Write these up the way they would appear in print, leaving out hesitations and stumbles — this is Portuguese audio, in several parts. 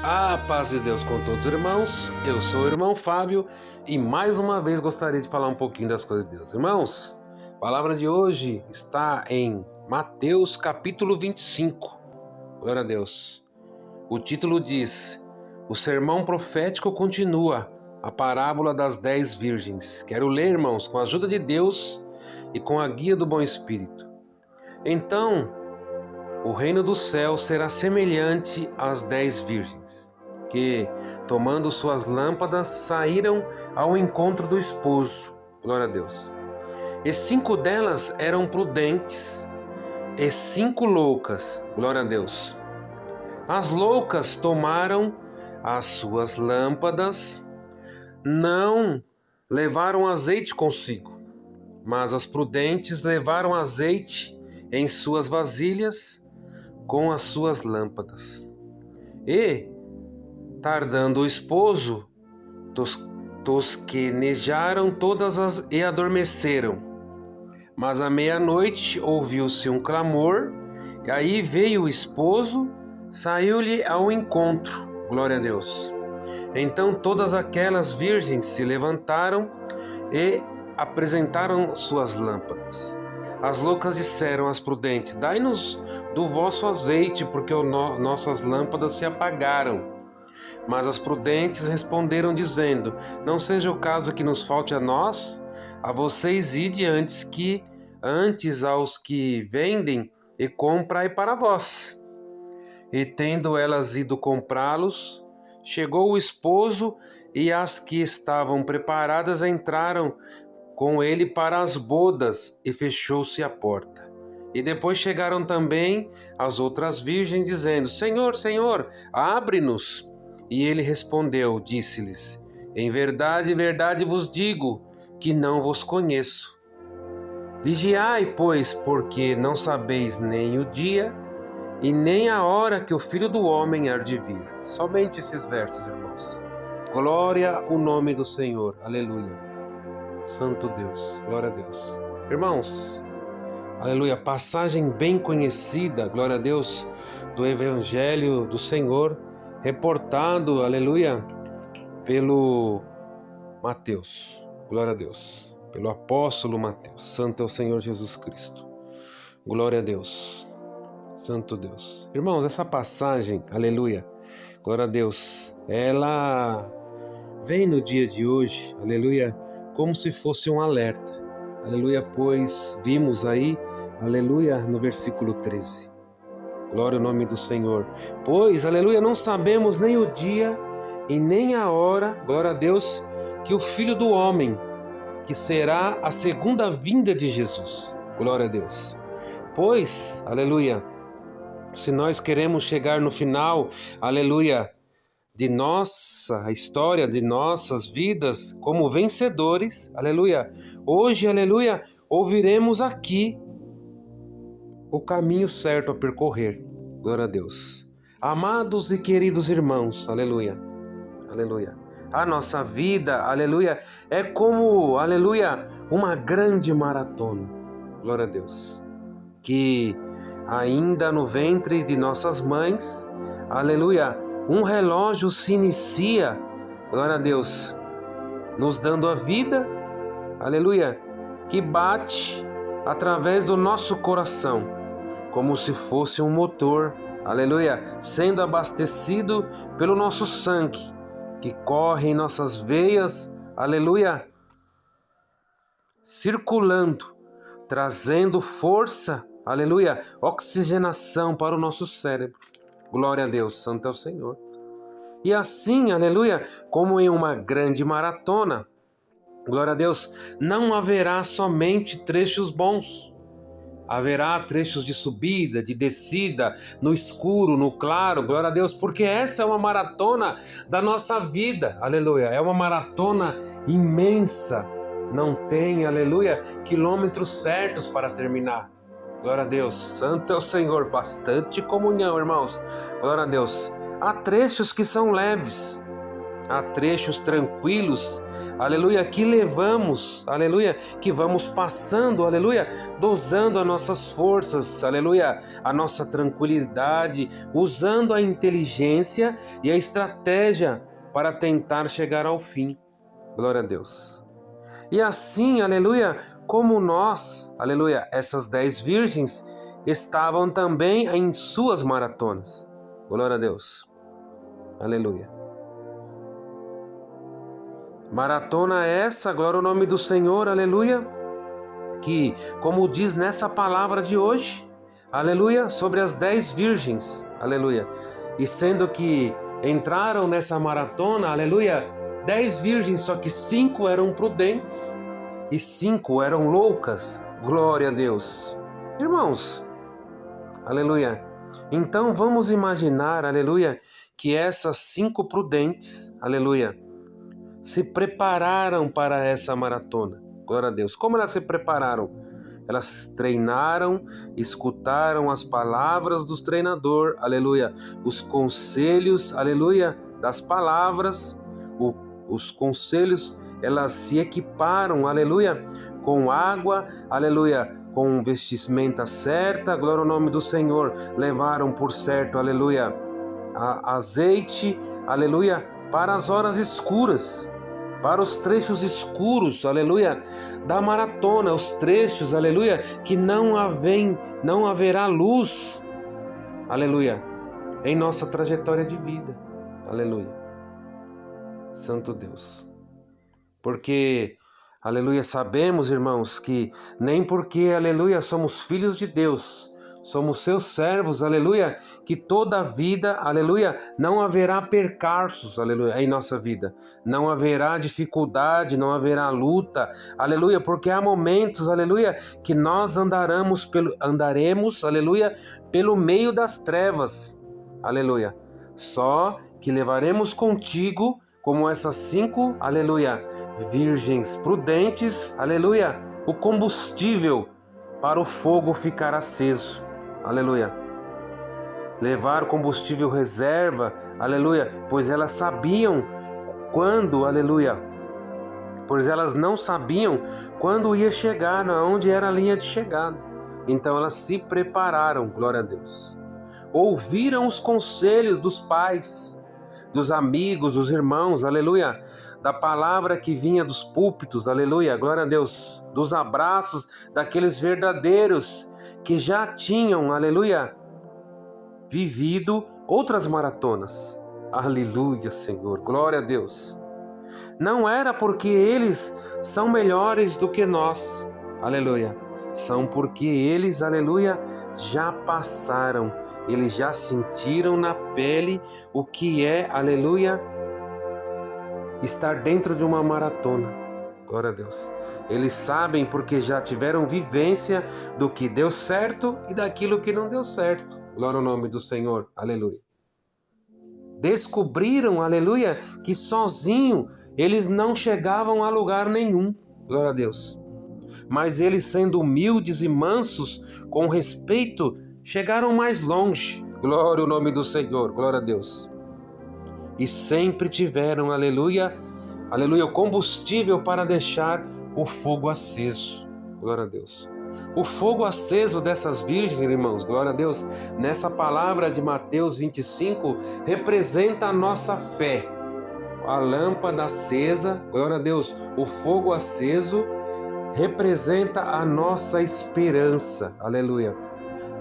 A paz de Deus com todos os irmãos, eu sou o irmão Fábio e mais uma vez gostaria de falar um pouquinho das coisas de Deus. Irmãos, a palavra de hoje está em Mateus capítulo 25, glória a Deus. O título diz: o sermão profético continua, a parábola das 10 virgens. Quero ler, irmãos, com a ajuda de Deus e com a guia do bom Espírito. Então, o reino do céu será semelhante às 10 virgens, que, tomando suas lâmpadas, saíram ao encontro do esposo. Glória a Deus. E 5 delas eram prudentes, e 5 loucas. Glória a Deus. As loucas tomaram as suas lâmpadas, não levaram azeite consigo, mas as prudentes levaram azeite em suas vasilhas com as suas lâmpadas. E, tardando o esposo, tosquenejaram todas e adormeceram. Mas à meia-noite ouviu-se um clamor, e aí veio o esposo, saiu-lhe ao encontro. Glória a Deus. Então todas aquelas virgens se levantaram e apresentaram suas lâmpadas. As loucas disseram às prudentes: dai-nos do vosso azeite, porque nossas lâmpadas se apagaram. Mas as prudentes responderam dizendo: não seja o caso que nos falte a nós, a vocês ide antes aos que vendem e comprai para vós. E tendo elas ido comprá-los, chegou o esposo, e as que estavam preparadas entraram com ele para as bodas, e fechou-se a porta. E depois chegaram também as outras virgens, dizendo: Senhor, Senhor, abre-nos. E ele respondeu, disse-lhes: em verdade, verdade vos digo, que não vos conheço. Vigiai, pois, porque não sabeis nem o dia e nem a hora que o Filho do Homem há de vir. Somente esses versos, irmãos. Glória ao nome do Senhor. Aleluia. Santo Deus, glória a Deus. Irmãos, aleluia, passagem bem conhecida, glória a Deus, do Evangelho do Senhor, reportado, aleluia, pelo Mateus, glória a Deus, pelo apóstolo Mateus. Santo é o Senhor Jesus Cristo, glória a Deus, Santo Deus. Irmãos, essa passagem, aleluia, glória a Deus, ela vem no dia de hoje, aleluia, como se fosse um alerta, aleluia, pois vimos aí, aleluia, no versículo 13, glória ao nome do Senhor, pois, aleluia, não sabemos nem o dia e nem a hora, glória a Deus, que o Filho do Homem, que será a segunda vinda de Jesus, glória a Deus, pois, aleluia, se nós queremos chegar no final, aleluia, de nossa história, de nossas vidas como vencedores, aleluia, hoje, aleluia, ouviremos aqui o caminho certo a percorrer, glória a Deus. Amados e queridos irmãos, aleluia, aleluia, a nossa vida, aleluia, é como, aleluia, uma grande maratona, glória a Deus, que ainda no ventre de nossas mães, aleluia, um relógio se inicia, glória a Deus, nos dando a vida, aleluia, que bate através do nosso coração, como se fosse um motor, aleluia, sendo abastecido pelo nosso sangue, que corre em nossas veias, aleluia, circulando, trazendo força, aleluia, oxigenação para o nosso cérebro. Glória a Deus, santo é o Senhor. E assim, aleluia, como em uma grande maratona, glória a Deus, não haverá somente trechos bons. Haverá trechos de subida, de descida, no escuro, no claro, glória a Deus, porque essa é uma maratona da nossa vida, aleluia, é uma maratona imensa, não tem, aleluia, quilômetros certos para terminar. Glória a Deus, santo é o Senhor, bastante comunhão, irmãos, glória a Deus. Há trechos que são leves, há trechos tranquilos, aleluia, que levamos, aleluia, que vamos passando, aleluia, dosando as nossas forças, aleluia, a nossa tranquilidade, usando a inteligência e a estratégia para tentar chegar ao fim. Glória a Deus. E assim, aleluia, como nós, aleluia, essas 10 virgens estavam também em suas maratonas. Glória a Deus. Aleluia. Maratona essa, glória ao nome do Senhor, aleluia, que, como diz nessa palavra de hoje, aleluia, sobre as 10 virgens, aleluia, e sendo que entraram nessa maratona, aleluia, 10 virgens, só que 5 eram prudentes e 5 eram loucas, glória a Deus. Irmãos, aleluia, então vamos imaginar, aleluia, que essas 5 prudentes, aleluia, se prepararam para essa maratona. Glória a Deus. Como elas se prepararam? Elas treinaram, escutaram as palavras do treinador, aleluia, os conselhos, aleluia, das palavras, os conselhos, elas se equiparam, aleluia, com água, aleluia, com vestimenta certa, glória ao nome do Senhor, levaram por certo, aleluia, azeite, aleluia, para as horas escuras, para os trechos escuros, aleluia, da maratona, os trechos, aleluia, que não haverá luz, aleluia, em nossa trajetória de vida, aleluia, Santo Deus, porque, aleluia, sabemos, irmãos, que nem porque, aleluia, somos filhos de Deus, somos seus servos, aleluia, que toda a vida, aleluia, não haverá percalços, aleluia, em nossa vida. Não haverá dificuldade, não haverá luta, aleluia, porque há momentos, aleluia, que nós andaremos, aleluia, pelo meio das trevas, aleluia. Só que levaremos contigo, como essas 5, aleluia, virgens prudentes, aleluia, o combustível para o fogo ficar aceso. Aleluia. Levar combustível reserva, aleluia, pois elas sabiam quando, aleluia, pois elas não sabiam quando ia chegar, onde era a linha de chegada. Então elas se prepararam, glória a Deus. Ouviram os conselhos dos pais, dos amigos, dos irmãos, aleluia, da palavra que vinha dos púlpitos, aleluia, glória a Deus, dos abraços daqueles verdadeiros que já tinham, aleluia, vivido outras maratonas. Aleluia, Senhor, glória a Deus. Não era porque eles são melhores do que nós, aleluia, são porque eles, aleluia, já passaram, eles já sentiram na pele o que é, aleluia, estar dentro de uma maratona. Glória a Deus. Eles sabem porque já tiveram vivência do que deu certo e daquilo que não deu certo. Glória ao nome do Senhor. Aleluia. Descobriram, aleluia, que sozinho eles não chegavam a lugar nenhum. Glória a Deus. Mas eles, sendo humildes e mansos, com respeito, chegaram mais longe. Glória ao nome do Senhor. Glória a Deus. E sempre tiveram, aleluia, aleluia, o combustível para deixar o fogo aceso. Glória a Deus. O fogo aceso dessas virgens, irmãos, glória a Deus, nessa palavra de Mateus 25, representa a nossa fé. A lâmpada acesa, glória a Deus, o fogo aceso representa a nossa esperança. Aleluia.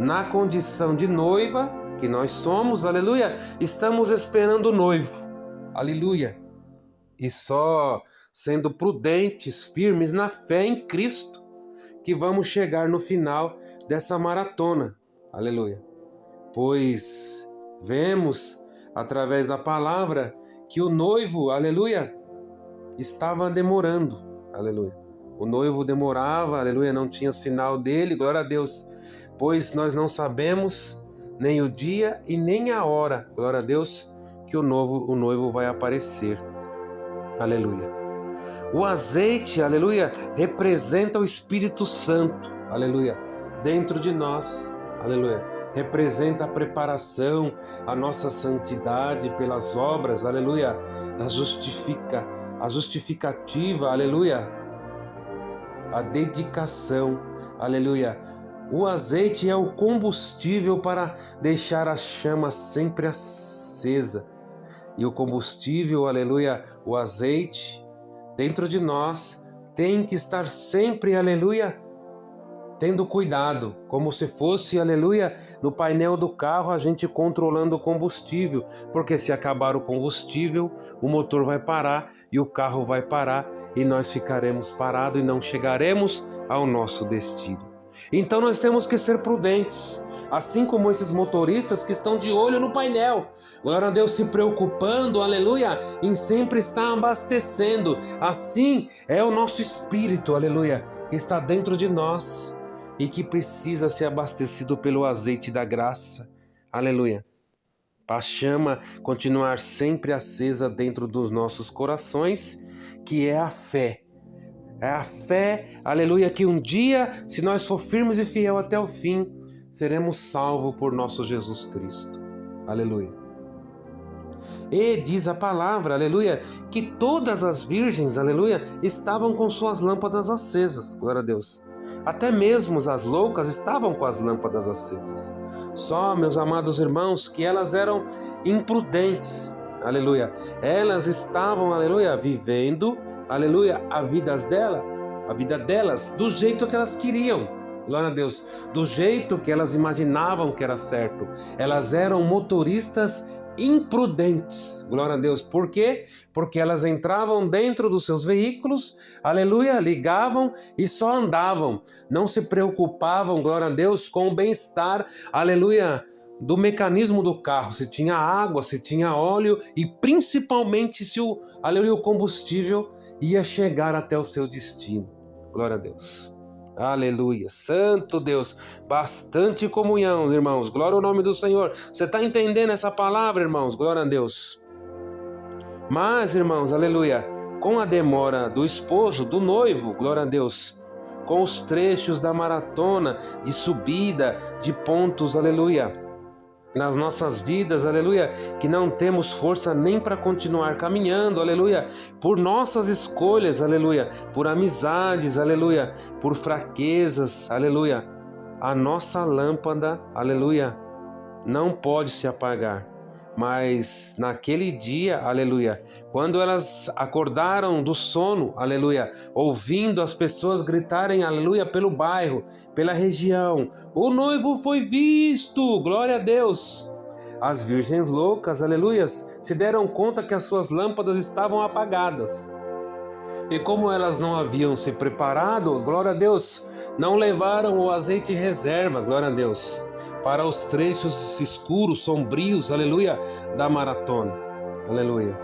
Na condição de noiva que nós somos, aleluia, estamos esperando o noivo. Aleluia. E só sendo prudentes, firmes na fé em Cristo, que vamos chegar no final dessa maratona. Aleluia. Pois vemos, através da palavra, que o noivo, aleluia, estava demorando. Aleluia. O noivo demorava, aleluia, não tinha sinal dele, glória a Deus. Pois nós não sabemos nem o dia e nem a hora, glória a Deus, que o noivo vai aparecer. Aleluia. O azeite, aleluia, representa o Espírito Santo, aleluia, dentro de nós, aleluia. representa a preparação, a nossa santidade pelas obras, aleluia, a justificativa, aleluia, a dedicação, aleluia. O azeite é o combustível para deixar a chama sempre acesa. E o combustível, aleluia, o azeite, dentro de nós, tem que estar sempre, aleluia, tendo cuidado, como se fosse, aleluia, no painel do carro a gente controlando o combustível, porque se acabar o combustível, o motor vai parar e o carro vai parar e nós ficaremos parados e não chegaremos ao nosso destino. Então nós temos que ser prudentes, assim como esses motoristas que estão de olho no painel, glória a Deus, se preocupando, aleluia, em sempre estar abastecendo. Assim é o nosso espírito, aleluia, que está dentro de nós e que precisa ser abastecido pelo azeite da graça, aleluia, para a chama continuar sempre acesa dentro dos nossos corações, que é a fé. É a fé, aleluia, que um dia, se nós for firmes e fiel até o fim, seremos salvos por nosso Jesus Cristo. Aleluia. E diz a palavra, aleluia, que todas as virgens, aleluia, estavam com suas lâmpadas acesas. Glória a Deus. Até mesmo as loucas estavam com as lâmpadas acesas. Só, meus amados irmãos, que elas eram imprudentes. Aleluia. Elas estavam, aleluia, vivendo, aleluia, a vida delas do jeito que elas queriam, glória a Deus, do jeito que elas imaginavam que era certo. Elas eram motoristas imprudentes, glória a Deus. Por quê? Porque elas entravam dentro dos seus veículos, aleluia, ligavam e só andavam, não se preocupavam, glória a Deus, com o bem-estar, aleluia, do mecanismo do carro, se tinha água, se tinha óleo e principalmente se o combustível ia chegar até o seu destino. Glória a Deus. Aleluia. Santo Deus. Bastante comunhão, irmãos. Glória ao nome do Senhor. Você está entendendo essa palavra, irmãos? Glória a Deus. Mas, irmãos, aleluia, com a demora do esposo, do noivo, glória a Deus, com os trechos da maratona, de subida, de pontos, aleluia, nas nossas vidas, aleluia, que não temos força nem para continuar caminhando, aleluia, por nossas escolhas, aleluia, por amizades, aleluia, por fraquezas, aleluia, a nossa lâmpada, aleluia, não pode se apagar. Mas naquele dia, aleluia, quando elas acordaram do sono, aleluia, ouvindo as pessoas gritarem, aleluia, pelo bairro, pela região, o noivo foi visto, glória a Deus. As virgens loucas, aleluias, se deram conta que as suas lâmpadas estavam apagadas. E como elas não haviam se preparado, glória a Deus, não levaram o azeite reserva, glória a Deus, para os trechos escuros, sombrios, aleluia, da maratona, aleluia.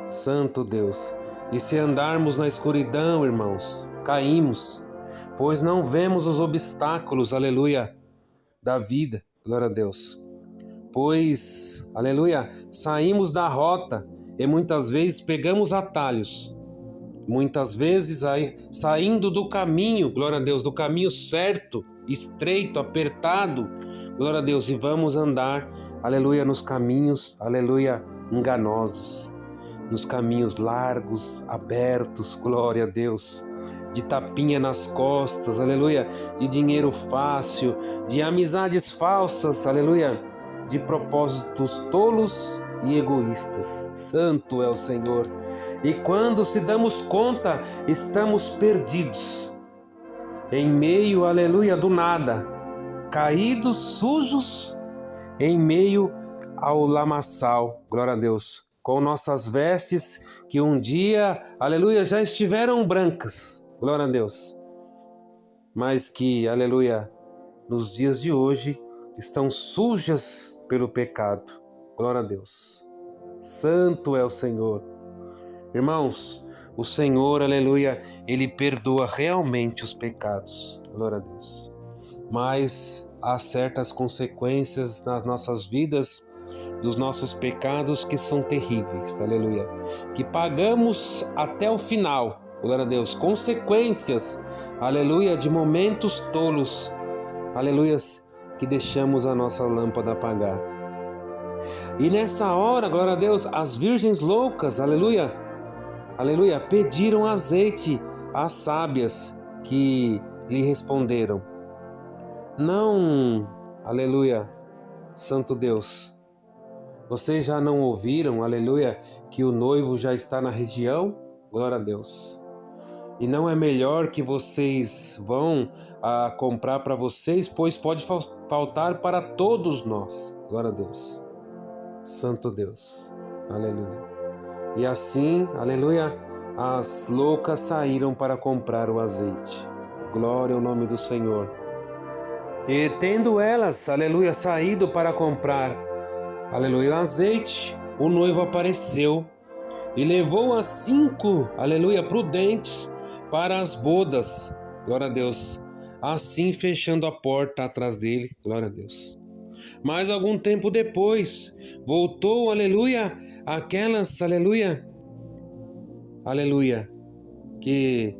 Santo Deus. E se andarmos na escuridão, irmãos, caímos, pois não vemos os obstáculos, aleluia, da vida, glória a Deus. Pois, aleluia, saímos da rota e muitas vezes pegamos atalhos. Muitas vezes saindo do caminho, glória a Deus, do caminho certo, estreito, apertado, glória a Deus, e vamos andar, aleluia, nos caminhos, aleluia, enganosos, nos caminhos largos, abertos, glória a Deus, de tapinha nas costas, aleluia, de dinheiro fácil, de amizades falsas, aleluia, de propósitos tolos e egoístas. Santo é o Senhor. E quando se damos conta, estamos perdidos, em meio, aleluia, do nada, caídos, sujos, em meio ao lamaçal, glória a Deus, com nossas vestes que um dia, aleluia, já estiveram brancas, glória a Deus, mas que, aleluia, nos dias de hoje estão sujas pelo pecado, glória a Deus. Santo é o Senhor. Irmãos, o Senhor, aleluia, Ele perdoa realmente os pecados, glória a Deus. Mas há certas consequências nas nossas vidas, dos nossos pecados que são terríveis, aleluia. Que pagamos até o final, glória a Deus. Consequências, aleluia, de momentos tolos, aleluia, que deixamos a nossa lâmpada apagar. E nessa hora, glória a Deus, as virgens loucas, aleluia, aleluia, pediram azeite às sábias que lhe responderam: não, aleluia, Santo Deus, vocês já não ouviram, aleluia, que o noivo já está na região? Glória a Deus. E não é melhor que vocês vão comprar para vocês, pois pode faltar para todos nós. Glória a Deus. Santo Deus. Aleluia. E assim, aleluia, as loucas saíram para comprar o azeite. Glória ao nome do Senhor. E tendo elas, aleluia, saído para comprar, aleluia, o azeite, o noivo apareceu e levou as 5, aleluia, prudentes para as bodas, glória a Deus, assim fechando a porta atrás dele, glória a Deus. Mas algum tempo depois, voltou, aleluia, aquelas, aleluia, aleluia, que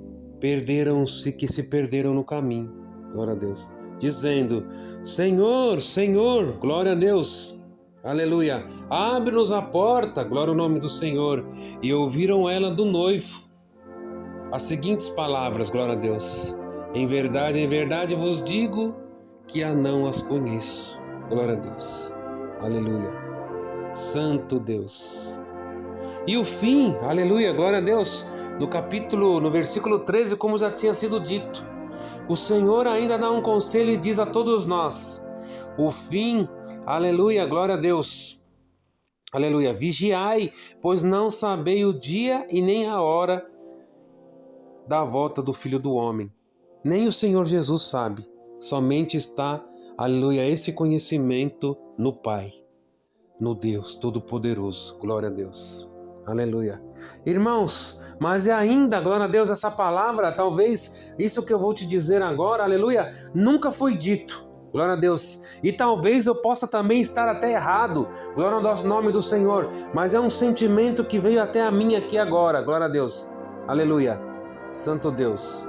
se perderam no caminho, glória a Deus, dizendo: Senhor, Senhor, glória a Deus, aleluia, abre-nos a porta, glória ao nome do Senhor. E ouviram ela do noivo as seguintes palavras, glória a Deus: em verdade vos digo que não as conheço. Glória a Deus, aleluia, Santo Deus. E o fim, aleluia, glória a Deus, no versículo 13, como já tinha sido dito, o Senhor ainda dá um conselho e diz a todos nós: o fim, aleluia, glória a Deus, aleluia, vigiai, pois não sabei o dia e nem a hora da volta do Filho do Homem. Nem o Senhor Jesus sabe, somente está, aleluia, esse conhecimento no Pai, no Deus Todo-Poderoso, glória a Deus, aleluia. Irmãos, mas é ainda, glória a Deus, essa palavra, talvez isso que eu vou te dizer agora, aleluia, nunca foi dito, glória a Deus, e talvez eu possa também estar até errado, glória ao nome do Senhor, mas é um sentimento que veio até a mim aqui agora, glória a Deus, aleluia, Santo Deus.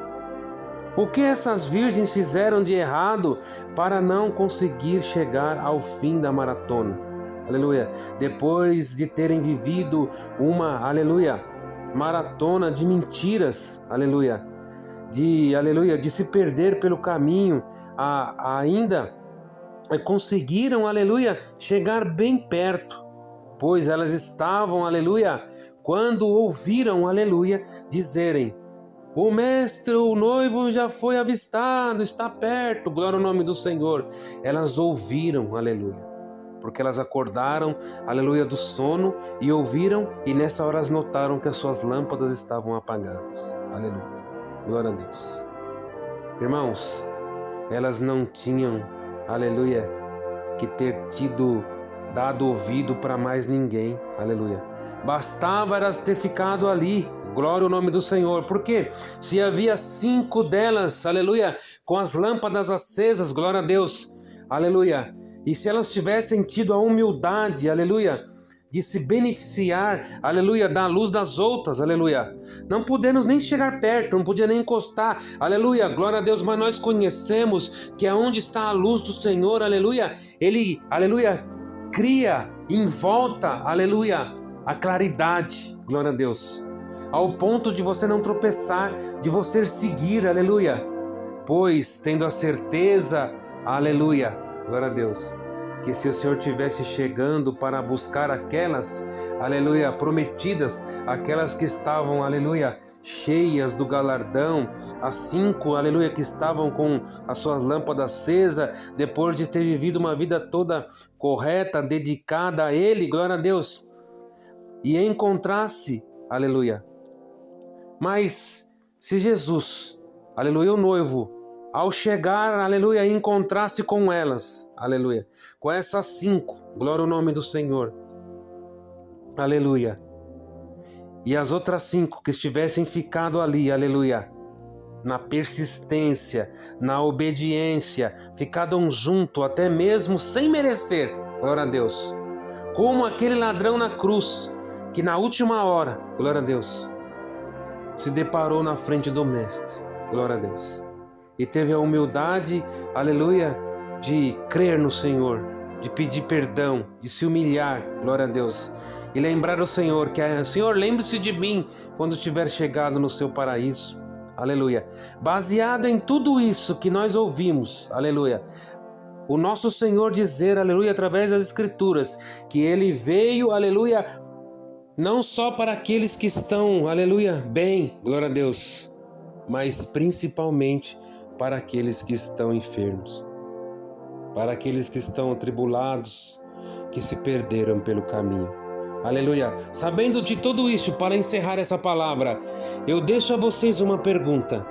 O que essas virgens fizeram de errado para não conseguir chegar ao fim da maratona? Aleluia. Depois de terem vivido uma, aleluia, maratona de mentiras, aleluia, de se perder pelo caminho, ainda conseguiram, aleluia, chegar bem perto, pois elas estavam, aleluia, quando ouviram, aleluia, dizerem: o mestre, o noivo já foi avistado, está perto, glória ao nome do Senhor. Elas ouviram, aleluia, porque elas acordaram, aleluia, do sono e ouviram, e nessa hora elas notaram que as suas lâmpadas estavam apagadas, aleluia, glória a Deus. Irmãos, elas não tinham, aleluia, que ter dado ouvido para mais ninguém, aleluia. Bastava elas ter ficado ali, glória ao nome do Senhor, porque se havia 5 delas, aleluia, com as lâmpadas acesas, glória a Deus, aleluia, e se elas tivessem tido a humildade, aleluia, de se beneficiar, aleluia, da luz das outras, aleluia, não podemos nem chegar perto, não podia nem encostar, aleluia, glória a Deus, mas nós conhecemos que aonde está a luz do Senhor, aleluia, Ele, aleluia, cria em volta, aleluia, a claridade, glória a Deus, ao ponto de você não tropeçar, de você seguir, aleluia, pois tendo a certeza, aleluia, glória a Deus, que se o Senhor tivesse chegando para buscar aquelas, aleluia, prometidas, aquelas que estavam, aleluia, cheias do galardão, as 5, aleluia, que estavam com as suas lâmpadas acesas, depois de ter vivido uma vida toda correta, dedicada a Ele, glória a Deus, e encontrasse, aleluia. Mas se Jesus, aleluia, o noivo, ao chegar, aleluia, encontrasse com elas, aleluia, com essas 5, glória ao nome do Senhor, aleluia, e as outras 5 que estivessem ficado ali, aleluia, na persistência, na obediência, ficaram junto até mesmo sem merecer, glória a Deus, como aquele ladrão na cruz, que na última hora, glória a Deus, se deparou na frente do Mestre, glória a Deus, e teve a humildade, aleluia, de crer no Senhor, de pedir perdão, de se humilhar, glória a Deus, e lembrar o Senhor que Senhor, lembre-se de mim quando tiver chegado no seu paraíso, aleluia. Baseado em tudo isso que nós ouvimos, aleluia, o nosso Senhor dizer, aleluia, através das Escrituras, que Ele veio, aleluia, não só para aqueles que estão, aleluia, bem, glória a Deus, mas principalmente para aqueles que estão enfermos, para aqueles que estão atribulados, que se perderam pelo caminho. Aleluia. Sabendo de tudo isso, para encerrar essa palavra, eu deixo a vocês uma pergunta.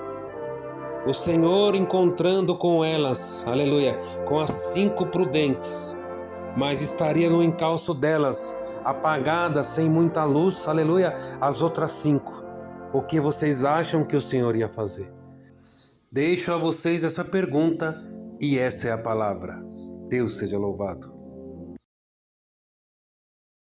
O Senhor encontrando com elas, aleluia, com as 5 prudentes, mas estaria no encalço delas, apagadas, sem muita luz, aleluia, as outras 5. O que vocês acham que o Senhor ia fazer? Deixo a vocês essa pergunta e essa é a palavra. Deus seja louvado.